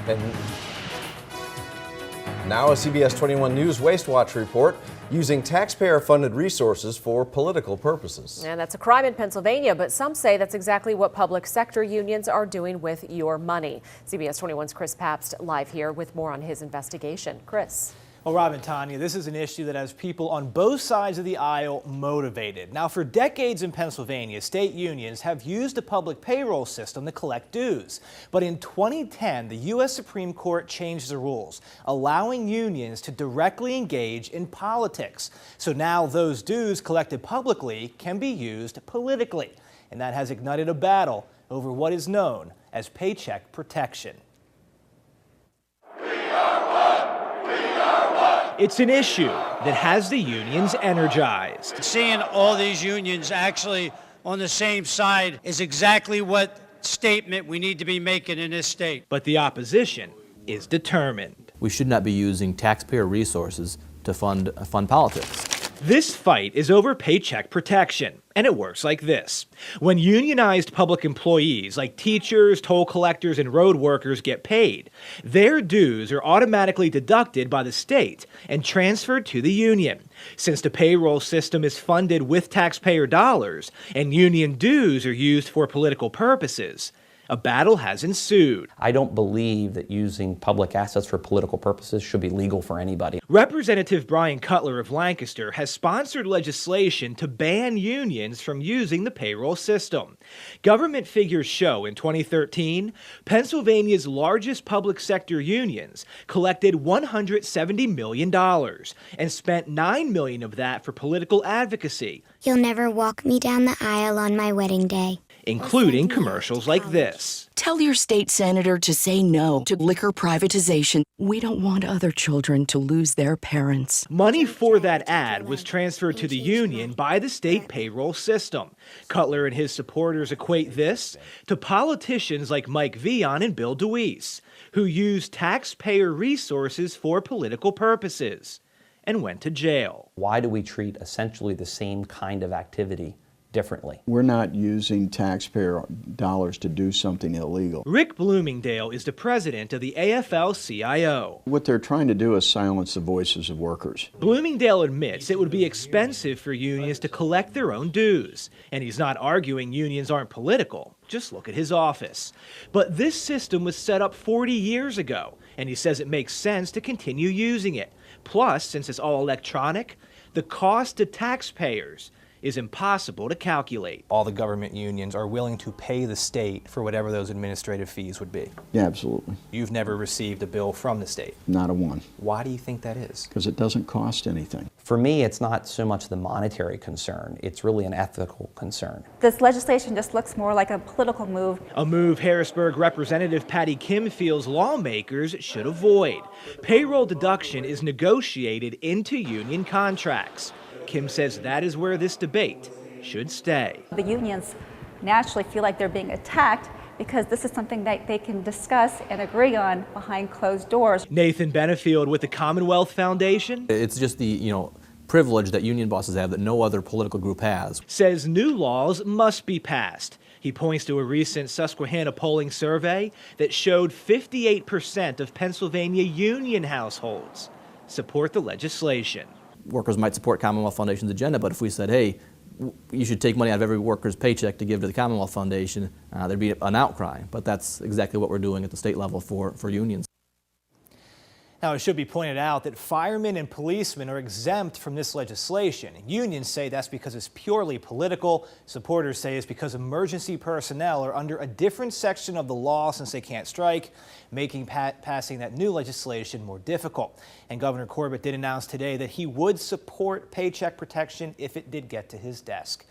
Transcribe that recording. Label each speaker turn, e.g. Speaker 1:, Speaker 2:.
Speaker 1: And now a CBS 21 News Waste Watch report using taxpayer-funded resources for political purposes.
Speaker 2: And that's a crime in Pennsylvania, but some say that's exactly what public sector unions are doing with your money. CBS 21's Chris Pabst live here with more on his investigation. Chris.
Speaker 3: Well, Rob and Tanya, this is an issue that has people on both sides of the aisle motivated. Now, for decades in Pennsylvania, state unions have used a public payroll system to collect dues. But in 2010, the U.S. Supreme Court changed the rules, allowing unions to directly engage in politics. So now those dues collected publicly can be used politically. And that has ignited a battle over what is known as Paycheck Protection. It's an issue that has the unions energized.
Speaker 4: Seeing all these unions actually on the same side is exactly what statement we need to be making in this state.
Speaker 3: But the opposition is determined.
Speaker 5: We should not be using taxpayer resources to fund politics.
Speaker 3: This fight is over paycheck protection, and it works like this. When unionized public employees like teachers, toll collectors, and road workers get paid, their dues are automatically deducted by the state and transferred to the union. Since the payroll system is funded with taxpayer dollars and union dues are used for political purposes, a battle has ensued.
Speaker 6: I don't believe that using public assets for political purposes should be legal for anybody.
Speaker 3: Representative Brian Cutler of Lancaster has sponsored legislation to ban unions from using the payroll system. Government figures show in 2013, Pennsylvania's largest public sector unions collected $170 million and spent $9 million of that for political advocacy.
Speaker 7: You'll never walk me down the aisle on my wedding day.
Speaker 3: Including commercials like this.
Speaker 8: Tell your state senator to say no to liquor privatization. We don't want other children to lose their parents.
Speaker 3: Money for that ad was transferred to the union by the state payroll system. Cutler and his supporters equate this to politicians like Mike Vion and Bill DeWeese, who used taxpayer resources for political purposes and went to jail.
Speaker 6: Why do we treat essentially the same kind of activity differently?
Speaker 9: We're not using taxpayer dollars to do something illegal.
Speaker 3: Rick Bloomingdale is the president of the AFL-CIO.
Speaker 9: What they're trying to do is silence the voices of workers.
Speaker 3: Bloomingdale admits it would be expensive for unions to collect their own dues, and he's not arguing unions aren't political. Just look at his office. But this system was set up 40 years ago, and he says it makes sense to continue using it. Plus, since it's all electronic, the cost to taxpayers is impossible to calculate.
Speaker 5: All the government unions are willing to pay the state for whatever those administrative fees would be.
Speaker 9: Yeah, absolutely.
Speaker 5: You've never received a bill from the state.
Speaker 9: Not a one.
Speaker 5: Why do you think that is?
Speaker 9: Because it doesn't cost anything.
Speaker 6: For me, it's not so much the monetary concern, it's really an ethical concern.
Speaker 10: This legislation just looks more like a political move.
Speaker 3: A move Harrisburg Representative Patty Kim feels lawmakers should avoid. Payroll deduction is negotiated into union contracts. Kim says that is where this debate should stay.
Speaker 10: The unions naturally feel like they're being attacked because this is something that they can discuss and agree on behind closed doors.
Speaker 3: Nathan Benefield with the Commonwealth Foundation.
Speaker 5: It's just the, privilege that union bosses have that no other political group has.
Speaker 3: Says new laws must be passed. He points to a recent Susquehanna polling survey that showed 58% of Pennsylvania union households support the legislation.
Speaker 5: Workers might support Commonwealth Foundation's agenda, but if we said, hey, you should take money out of every worker's paycheck to give to the Commonwealth Foundation, there'd be an outcry. But that's exactly what we're doing at the state level for unions.
Speaker 3: Now, it should be pointed out that firemen and policemen are exempt from this legislation. Unions say that's because it's purely political. Supporters say it's because emergency personnel are under a different section of the law since they can't strike, making passing that new legislation more difficult. And Governor Corbett did announce today that he would support paycheck protection if it did get to his desk.